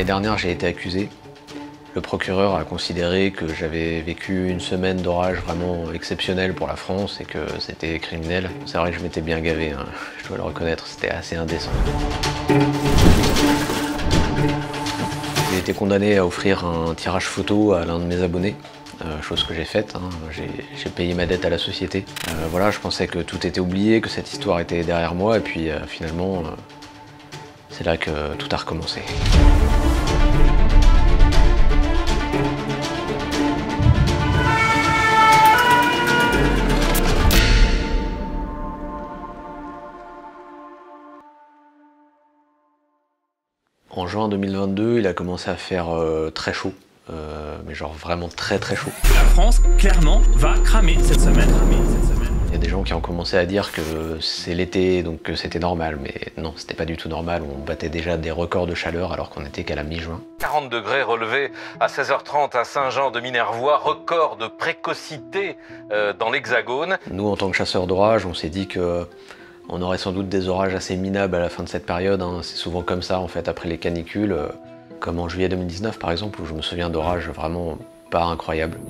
L'année dernière, j'ai été accusé. Le procureur a considéré que j'avais vécu une semaine d'orage vraiment exceptionnelle pour la France et que c'était criminel. C'est vrai que je m'étais bien gavé, hein. Je dois le reconnaître, c'était assez indécent. J'ai été condamné à offrir un tirage photo à l'un de mes abonnés, chose que j'ai faite, hein. J'ai payé ma dette à la société. Voilà, je pensais que tout était oublié, que cette histoire était derrière moi, et puis finalement, c'est là que tout a recommencé. En juin 2022, il a commencé à faire très chaud, mais genre vraiment très chaud. La France, clairement, va cramer cette semaine. Il y a des gens qui ont commencé à dire que c'est l'été, donc que c'était normal, mais non, c'était pas du tout normal. On battait déjà des records de chaleur alors qu'on était qu'à la mi-juin. 40 degrés relevés à 16h30 à Saint-Jean-de-Minervois, record de précocité dans l'Hexagone. Nous, en tant que chasseurs d'orage, on s'est dit que on aurait sans doute des orages assez minables à la fin de cette période, hein. C'est souvent comme ça en fait après les canicules, comme en juillet 2019 par exemple, où je me souviens d'orages vraiment pas incroyables.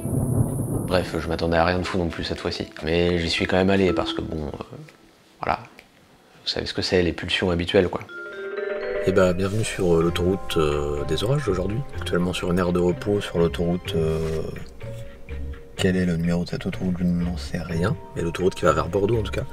Bref, je m'attendais à rien de fou non plus cette fois-ci. Mais j'y suis quand même allé parce que bon, voilà, vous savez ce que c'est, les pulsions habituelles quoi. Et bah bienvenue sur l'autoroute des orages aujourd'hui. Actuellement sur une aire de repos sur l'autoroute... Quel est le numéro de cette autoroute? Je n'en sais rien. Mais l'autoroute qui va vers Bordeaux en tout cas.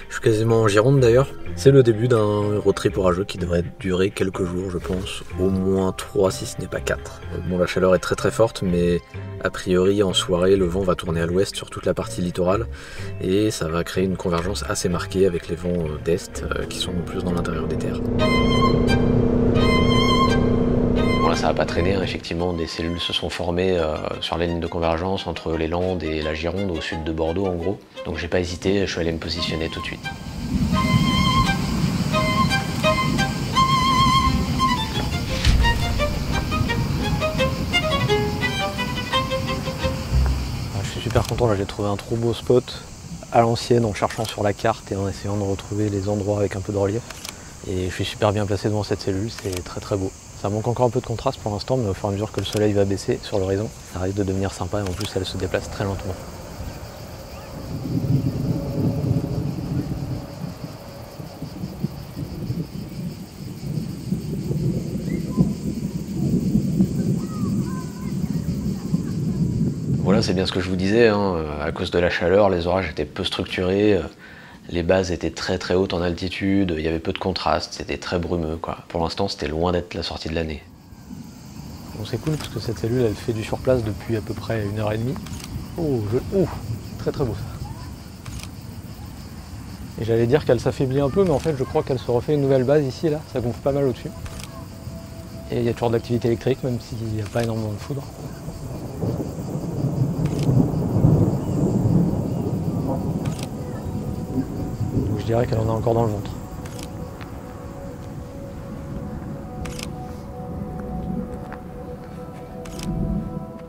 Je suis quasiment en Gironde d'ailleurs. C'est le début d'un road trip orageux qui devrait durer quelques jours, je pense. Au moins 3 si ce n'est pas 4. Bon, la chaleur est très forte, mais a priori en soirée, le vent va tourner à l'ouest sur toute la partie littorale. Et ça va créer une convergence assez marquée avec les vents d'est qui sont plus dans l'intérieur des terres. Bon, ça va pas traîner, hein. Effectivement, des cellules se sont formées sur les lignes de convergence entre les Landes et la Gironde, au sud de Bordeaux en gros. Donc j'ai pas hésité, je suis allé me positionner tout de suite. Je suis super content, là j'ai trouvé un trop beau spot à l'ancienne en cherchant sur la carte et en essayant de retrouver les endroits avec un peu de relief. Et je suis super bien placé devant cette cellule, c'est très beau. Ça manque encore un peu de contraste pour l'instant, mais au fur et à mesure que le soleil va baisser sur l'horizon, ça risque de devenir sympa et en plus elle se déplace très lentement. Voilà, c'est bien ce que je vous disais, hein. À cause de la chaleur, les orages étaient peu structurés. Les bases étaient très hautes en altitude, il y avait peu de contraste, c'était très brumeux quoi. Pour l'instant, c'était loin d'être la sortie de l'année. Bon, c'est cool parce que cette cellule, elle fait du surplace depuis à peu près 1h30. Oh, très beau ça. Et j'allais dire qu'elle s'affaiblit un peu, mais en fait, je crois qu'elle se refait une nouvelle base ici, là. Ça gonfle pas mal au-dessus. Et il y a toujours de l'activité électrique, même s'il n'y a pas énormément de foudre. Je dirais qu'elle en a encore dans le ventre.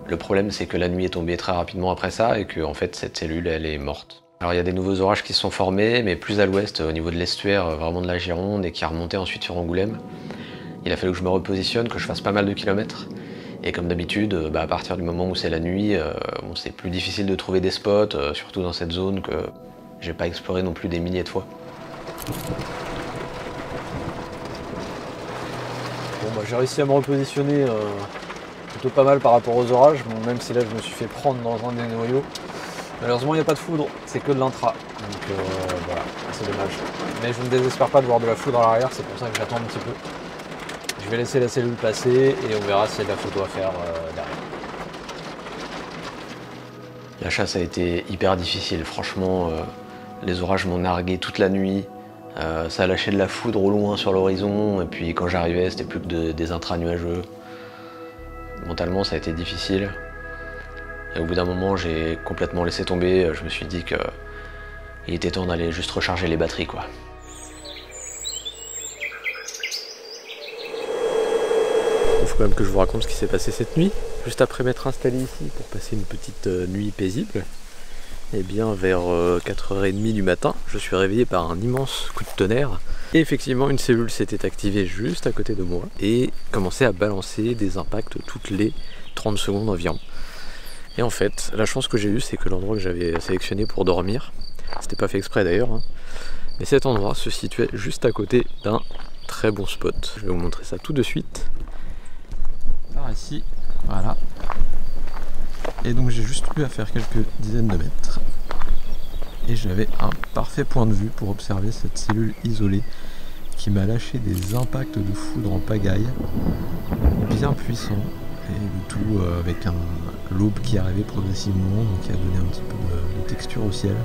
Le problème, c'est que la nuit est tombée très rapidement après ça et que en fait, cette cellule, elle est morte. Alors il y a des nouveaux orages qui se sont formés, mais plus à l'ouest, au niveau de l'estuaire, vraiment de la Gironde, et qui a remonté ensuite sur Angoulême. Il a fallu que je me repositionne, que je fasse pas mal de kilomètres. Et comme d'habitude, à partir du moment où c'est la nuit, bon, c'est plus difficile de trouver des spots, surtout dans cette zone que j'ai pas exploré non plus des milliers de fois. Bon, j'ai réussi à me repositionner plutôt pas mal par rapport aux orages, bon, même si là je me suis fait prendre dans un des noyaux. Malheureusement il n'y a pas de foudre, c'est que de l'intra, donc voilà, c'est dommage. Mais je ne désespère pas de voir de la foudre à l'arrière, c'est pour ça que j'attends un petit peu. Je vais laisser la cellule passer et on verra s'il y a de la photo à faire derrière. La chasse a été hyper difficile, franchement, les orages m'ont nargué toute la nuit. Ça a lâché de la foudre au loin sur l'horizon, et puis quand j'arrivais, c'était plus que des intras nuageux. Mentalement, ça a été difficile. Et au bout d'un moment, j'ai complètement laissé tomber. Je me suis dit qu'il était temps d'aller juste recharger les batteries, quoi. Il faut quand même que je vous raconte ce qui s'est passé cette nuit. Juste après m'être installé ici pour passer une petite nuit paisible, Et bien vers 4h30 du matin, je suis réveillé par un immense coup de tonnerre. Et effectivement, une cellule s'était activée juste à côté de moi et commençait à balancer des impacts toutes les 30 secondes environ. Et en fait, la chance que j'ai eue, c'est que l'endroit que j'avais sélectionné pour dormir, c'était pas fait exprès d'ailleurs, hein, mais cet endroit se situait juste à côté d'un très bon spot. Je vais vous montrer ça tout de suite. Par ici, voilà. Et donc j'ai juste eu à faire quelques dizaines de mètres. Et j'avais un parfait point de vue pour observer cette cellule isolée qui m'a lâché des impacts de foudre en pagaille bien puissants. Et le tout avec l'aube qui arrivait progressivement, donc qui a donné un petit peu de texture au ciel.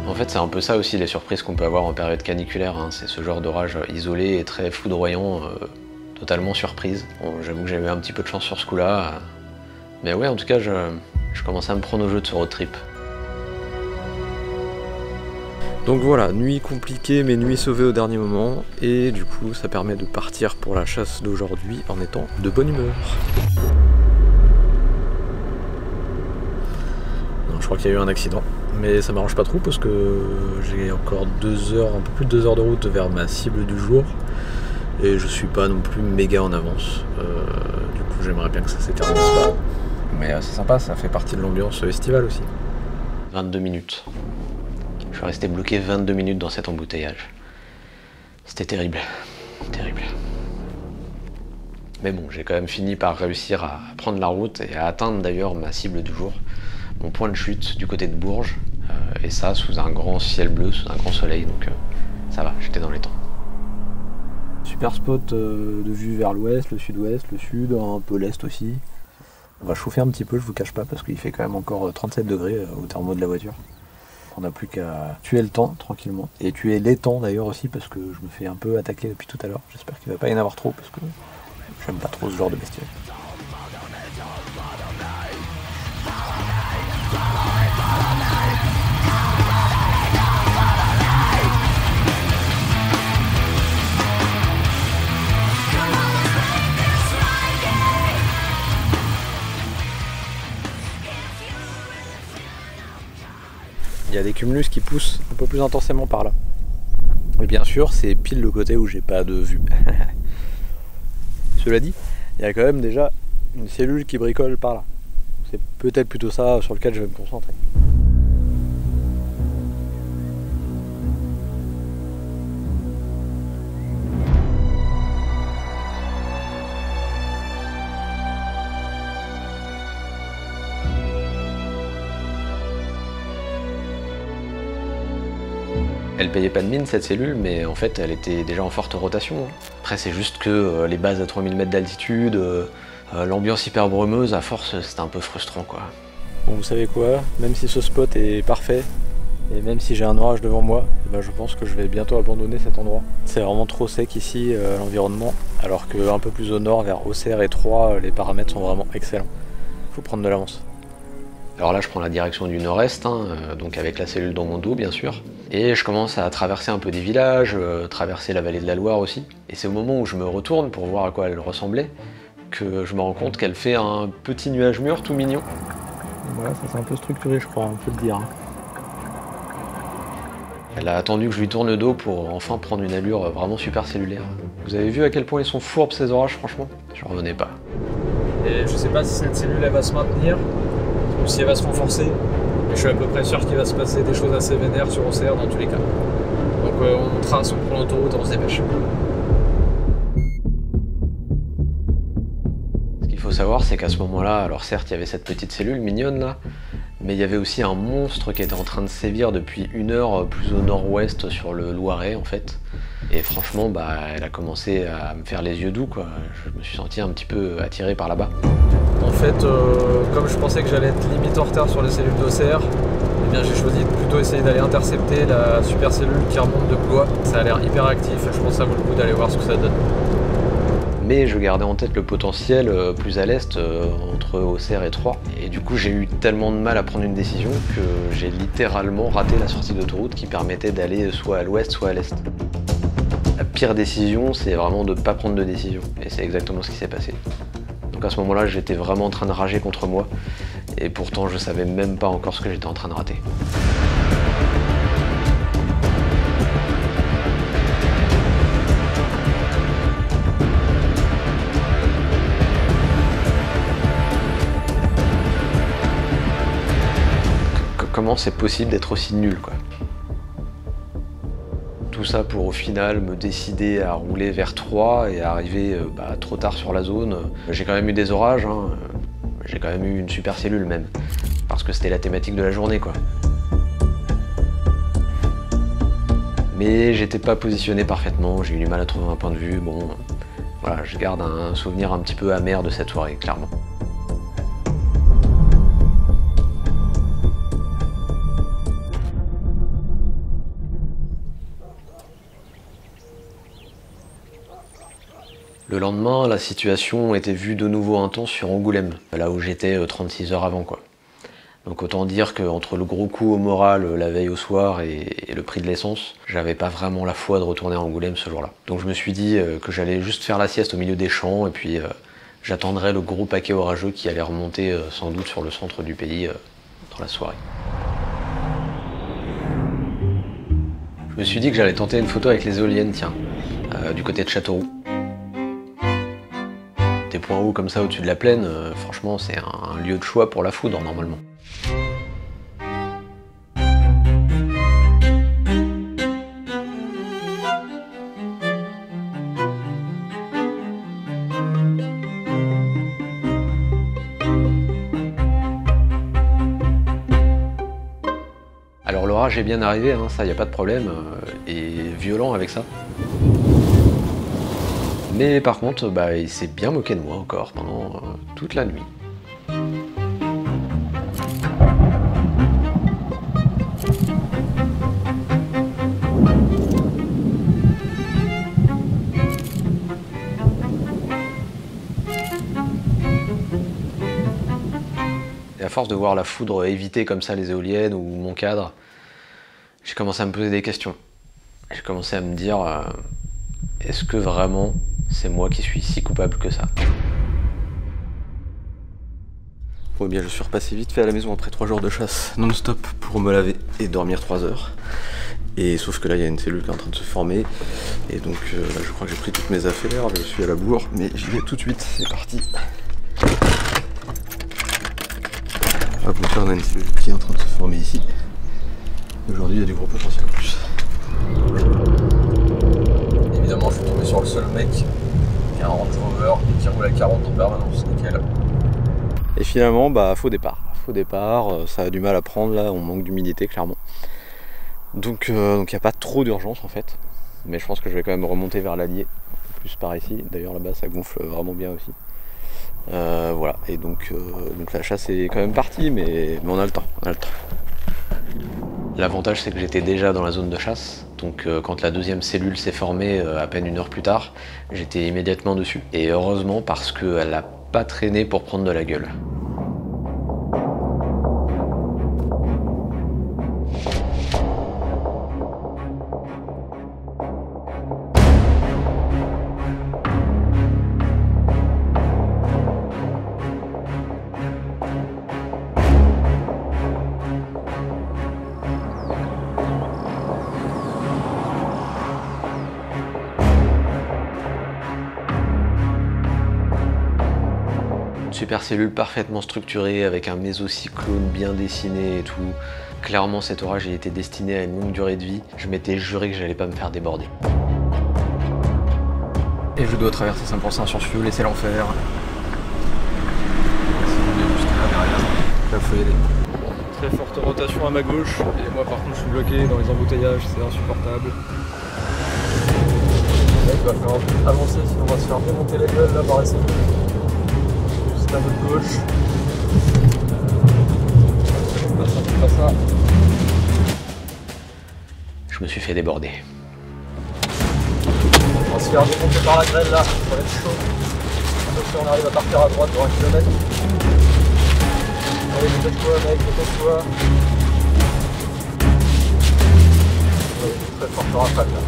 En fait, c'est un peu ça aussi les surprises qu'on peut avoir en période caniculaire, hein. C'est ce genre d'orage isolé et très foudroyant, totalement surprise. Bon, j'avoue que j'ai eu un petit peu de chance sur ce coup-là. Mais ouais, en tout cas, je commençais à me prendre au jeu de ce road trip. Donc voilà, nuit compliquée, mais nuit sauvée au dernier moment. Et du coup, ça permet de partir pour la chasse d'aujourd'hui en étant de bonne humeur. Non, je crois qu'il y a eu un accident. Mais ça m'arrange pas trop parce que j'ai encore 2 heures, un peu plus de 2 heures de route vers ma cible du jour. Et je suis pas non plus méga en avance. Du coup, j'aimerais bien que ça s'éternise pas. Mais c'est sympa, ça fait partie de l'ambiance estivale aussi. 22 minutes. Je suis resté bloqué 22 minutes dans cet embouteillage. C'était terrible. Terrible. Mais bon, j'ai quand même fini par réussir à prendre la route et à atteindre d'ailleurs ma cible du jour. Mon point de chute du côté de Bourges. Et ça, sous un grand ciel bleu, sous un grand soleil. Donc ça va, j'étais dans les temps. Super spot de vue vers l'ouest, le sud-ouest, le sud, un peu l'est aussi. On va chauffer un petit peu, je vous cache pas, parce qu'il fait quand même encore 37 degrés au thermo de la voiture. On n'a plus qu'à tuer le temps tranquillement. Et tuer les temps d'ailleurs aussi, parce que je me fais un peu attaquer depuis tout à l'heure. J'espère qu'il ne va pas y en avoir trop, parce que j'aime pas trop ce genre de bestiole. Il y a des cumulus qui poussent un peu plus intensément par là. Et bien sûr, c'est pile le côté où j'ai pas de vue. Cela dit, il y a quand même déjà une cellule qui bricole par là. C'est peut-être plutôt ça sur lequel je vais me concentrer. Elle payait pas de mine cette cellule, mais en fait elle était déjà en forte rotation. Après c'est juste que les bases à 3000 mètres d'altitude, l'ambiance hyper brumeuse, à force c'était un peu frustrant quoi. Bon vous savez quoi, même si ce spot est parfait, et même si j'ai un orage devant moi, ben, je pense que je vais bientôt abandonner cet endroit. C'est vraiment trop sec ici l'environnement, alors qu'un peu plus au nord vers Auxerre et Troyes, les paramètres sont vraiment excellents. Faut prendre de l'avance. Alors là je prends la direction du nord-est, donc avec la cellule dans mon dos bien sûr. Et je commence à traverser un peu des villages, traverser la vallée de la Loire aussi. Et c'est au moment où je me retourne pour voir à quoi elle ressemblait que je me rends compte qu'elle fait un petit nuage mûr tout mignon. Voilà, ça s'est un peu structuré je crois, on peut le dire. Elle a attendu que je lui tourne le dos pour enfin prendre une allure vraiment super cellulaire. Vous avez vu à quel point ils sont fourbes ces orages franchement? J'en revenais pas. Et je sais pas si cette cellule elle va se maintenir ou si elle va se renforcer. Mais je suis à peu près sûr qu'il va se passer des choses assez vénères sur Auxerre dans tous les cas. Donc on trace, on prend l'autoroute, on se dépêche. Ce qu'il faut savoir, c'est qu'à ce moment-là, alors certes il y avait cette petite cellule mignonne là, mais il y avait aussi un monstre qui était en train de sévir depuis 1 heure plus au nord-ouest sur le Loiret en fait. Et franchement, bah, elle a commencé à me faire les yeux doux quoi. Je me suis senti un petit peu attiré par là-bas. En fait, comme je pensais que j'allais être limite en retard sur les cellules d'Auxerre, eh bien j'ai choisi de plutôt essayer d'aller intercepter la super cellule qui remonte de Blois. Ça a l'air hyper actif et je pense que ça vaut le coup d'aller voir ce que ça donne. Mais je gardais en tête le potentiel plus à l'est entre Auxerre et Troyes. Et du coup j'ai eu tellement de mal à prendre une décision que j'ai littéralement raté la sortie d'autoroute qui permettait d'aller soit à l'ouest soit à l'est. La pire décision c'est vraiment de ne pas prendre de décision. Et c'est exactement ce qui s'est passé. Donc à ce moment-là, j'étais vraiment en train de rager contre moi. Et pourtant, je savais même pas encore ce que j'étais en train de rater. Comment c'est possible d'être aussi nul, quoi? Tout ça pour au final me décider à rouler vers 3 et à arriver trop tard sur la zone. J'ai quand même eu des orages, hein. J'ai quand même eu une super cellule même, parce que c'était la thématique de la journée, quoi. Mais j'étais pas positionné parfaitement, j'ai eu du mal à trouver un point de vue. Bon, voilà, je garde un souvenir un petit peu amer de cette soirée, clairement. Le lendemain, la situation était vue de nouveau intense sur Angoulême, là où j'étais 36 heures avant, quoi. Donc autant dire qu'entre le gros coup au moral la veille au soir et le prix de l'essence, j'avais pas vraiment la foi de retourner à Angoulême ce jour-là. Donc je me suis dit que j'allais juste faire la sieste au milieu des champs et puis j'attendrais le gros paquet orageux qui allait remonter sans doute sur le centre du pays dans la soirée. Je me suis dit que j'allais tenter une photo avec les éoliennes, tiens, du côté de Châteauroux. Des points hauts comme ça au-dessus de la plaine, franchement c'est un lieu de choix pour la foudre normalement. Alors l'orage est bien arrivé, hein, ça y a pas de problème, et violent avec ça. Mais par contre, il s'est bien moqué de moi encore pendant toute la nuit. Et à force de voir la foudre éviter comme ça les éoliennes ou mon cadre, j'ai commencé à me poser des questions. J'ai commencé à me dire, est-ce que vraiment c'est moi qui suis si coupable que ça? Bon, bien, je suis repassé vite fait à la maison après 3 jours de chasse non-stop pour me laver et dormir 3 heures. Et sauf que là, il y a une cellule qui est en train de se former. Et donc là, je crois que j'ai pris toutes mes affaires, je suis à la bourre, mais j'y vais tout de suite, c'est parti. Hop, donc là, on a une cellule qui est en train de se former ici. Aujourd'hui, il y a du gros potentiel en plus. Évidemment, je suis tombé sur le seul mec qui a un Range Rover et qui roule à 40 en permanence, nickel. Et finalement, faux départ. Faux départ, ça a du mal à prendre là, on manque d'humidité clairement. Donc il n'y a pas trop d'urgence en fait. Mais je pense que je vais quand même remonter vers l'Allier, plus par ici. D'ailleurs là-bas ça gonfle vraiment bien aussi. Voilà, et donc la chasse est quand même partie, mais on a le temps, L'avantage c'est que j'étais déjà dans la zone de chasse, donc quand la deuxième cellule s'est formée à peine 1 heure plus tard, j'étais immédiatement dessus. Et heureusement parce qu'elle n'a pas traîné pour prendre de la gueule. Super cellule parfaitement structurée avec un mésocyclone bien dessiné et tout. Clairement cet orage il était destiné à une longue durée de vie. Je m'étais juré que j'allais pas me faire déborder. Et je dois traverser 5% sur fuel et c'est l'enfer. Là faut y aller. Très forte rotation à ma gauche et moi par contre je suis bloqué dans les embouteillages, c'est insupportable. Là, il va falloir avancer sinon on va se faire démonter la gueule là par ici. À votre gauche. Pas ça. Je me suis fait déborder. On va se faire démonter par la grêle là, ça va être chaud. Attention, on arrive à partir à droite dans 1 kilomètre. Allez, dépêche-toi mec, dépêche-toi. Très forte rafale là.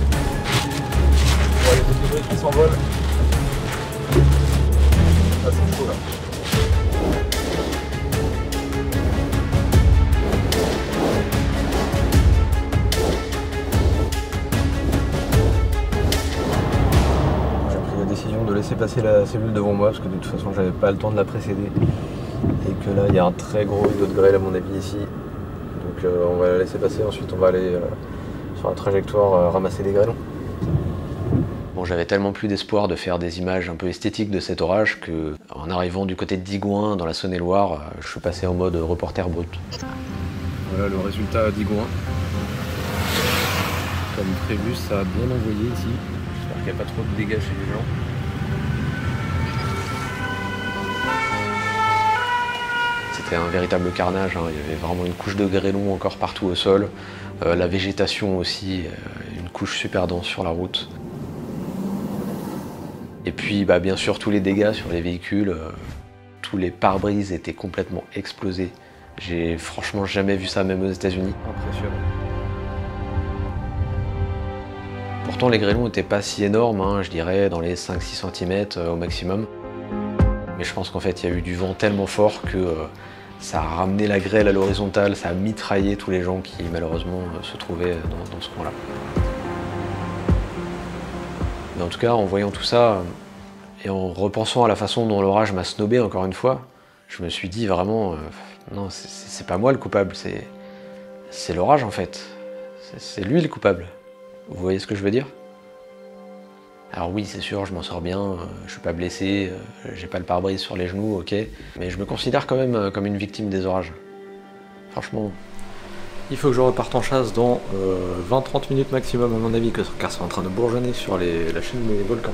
Bon, il y a des débris qui s'envolent. c'est chaud là. J'ai pris la décision de laisser passer la cellule devant moi parce que de toute façon j'avais pas le temps de la précéder. Et que là il y a un très gros rideau de grêle à mon avis ici. Donc on va la laisser passer, ensuite on va aller sur la trajectoire ramasser des grêlons. Bon, j'avais tellement plus d'espoir de faire des images un peu esthétiques de cet orage que, en arrivant du côté de Digoin, dans la Saône-et-Loire, je suis passé en mode reporter brut. Voilà le résultat à Digoin. Comme prévu, ça a bien envoyé ici. J'espère qu'il n'y a pas trop de dégâts chez les gens. C'était un véritable carnage, hein. Il y avait vraiment une couche de grêlons encore partout au sol. La végétation aussi, une couche super dense sur la route. Et puis bien sûr tous les dégâts sur les véhicules, tous les pare-brises étaient complètement explosés. J'ai franchement jamais vu ça même aux États-Unis. Impressionnant. Pourtant les grêlons n'étaient pas si énormes, hein, je dirais dans les 5-6 cm au maximum. Mais je pense qu'en fait il y a eu du vent tellement fort que ça a ramené la grêle à l'horizontale, ça a mitraillé tous les gens qui malheureusement se trouvaient dans ce coin-là. Mais en tout cas, en voyant tout ça, et en repensant à la façon dont l'orage m'a snobé encore une fois, je me suis dit vraiment, non, c'est pas moi le coupable, c'est l'orage en fait. C'est lui le coupable. Vous voyez ce que je veux dire? Alors oui, c'est sûr, je m'en sors bien, je suis pas blessé, j'ai pas le pare-brise sur les genoux, ok, mais je me considère quand même comme une victime des orages. Franchement. Il faut que je reparte en chasse dans 20-30 minutes maximum à mon avis, car c'est en train de bourgeonner sur la chaîne des volcans.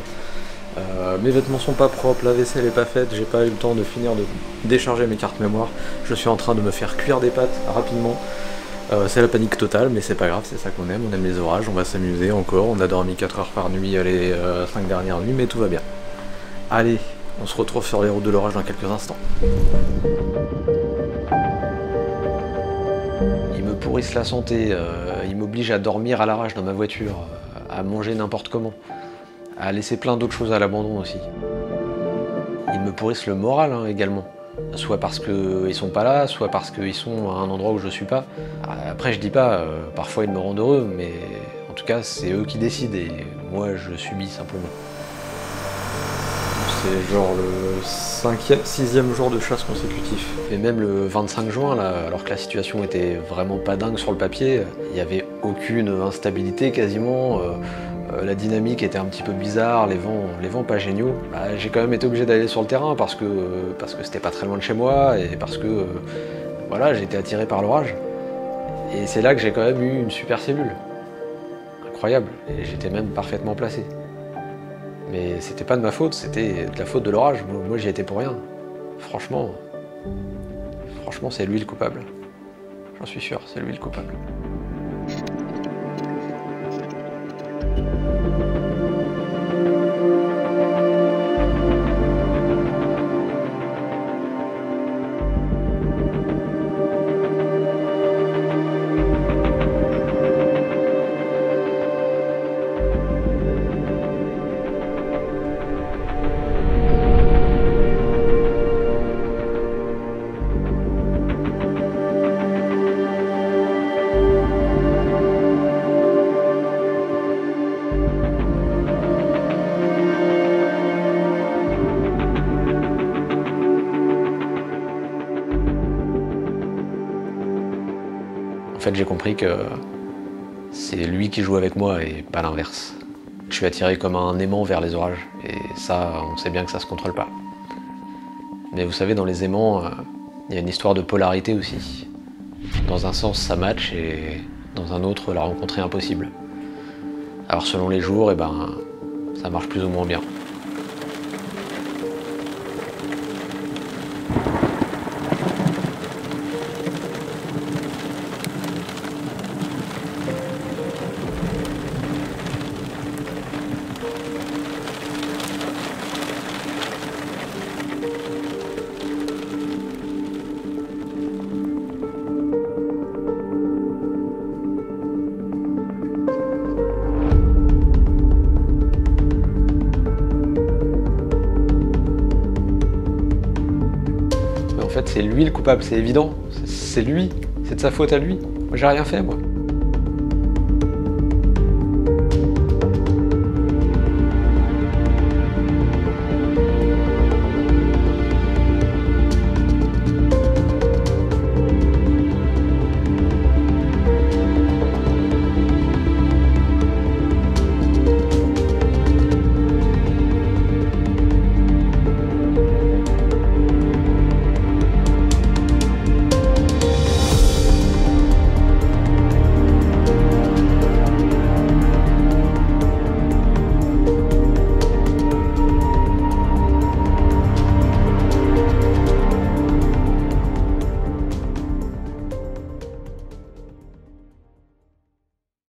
Mes vêtements sont pas propres, la vaisselle est pas faite, j'ai pas eu le temps de finir de décharger mes cartes mémoire. Je suis en train de me faire cuire des pâtes rapidement. C'est la panique totale, mais c'est pas grave, c'est ça qu'on aime, on aime les orages, on va s'amuser encore. On a dormi 4 heures par nuit les 5 dernières nuits, mais tout va bien. Allez, on se retrouve sur les routes de l'orage dans quelques instants. Ils me pourrissent la santé, ils m'obligent à dormir à l'arrache dans ma voiture, à manger n'importe comment, à laisser plein d'autres choses à l'abandon aussi. Ils me pourrissent le moral également, soit parce qu'ils sont pas là, soit parce qu'ils sont à un endroit où je suis pas. Après je dis pas, parfois ils me rendent heureux, mais en tout cas c'est eux qui décident et moi je subis simplement. C'est genre le 5e, 6e jour de chasse consécutif. Et même le 25 juin, là, alors que la situation était vraiment pas dingue sur le papier, il n'y avait aucune instabilité quasiment, la dynamique était un petit peu bizarre, les vents pas géniaux. J'ai quand même été obligé d'aller sur le terrain parce que c'était pas très loin de chez moi et parce que voilà, j'ai été attiré par l'orage. Et c'est là que j'ai quand même eu une super cellule. Incroyable, et j'étais même parfaitement placé. Mais c'était pas de ma faute, c'était de la faute de l'orage. Moi j'y étais pour rien. Franchement, c'est lui le coupable. J'en suis sûr, c'est lui le coupable. En fait, j'ai compris que c'est lui qui joue avec moi et pas l'inverse. Je suis attiré comme un aimant vers les orages, et ça, on sait bien que ça se contrôle pas. Mais vous savez, dans les aimants, il y a une histoire de polarité aussi. Dans un sens, ça match, et dans un autre, la rencontre est impossible. Alors selon les jours, ça marche plus ou moins bien. fait, c'est lui le coupable, c'est évident. C'est lui, c'est de sa faute à lui. Moi, j'ai rien fait, moi.